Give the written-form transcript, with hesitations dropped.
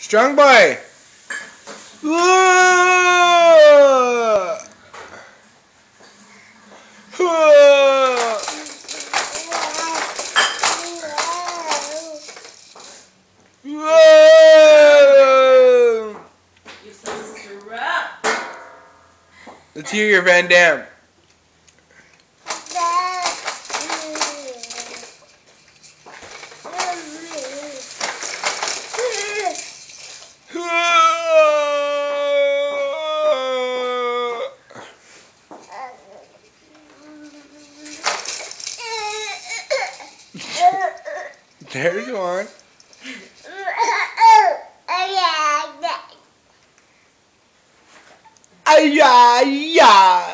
Strong boy. Whoa! Whoa! Whoa! You're so strong. Let's hear your Van Damme. There's one. Ay, ay, ay.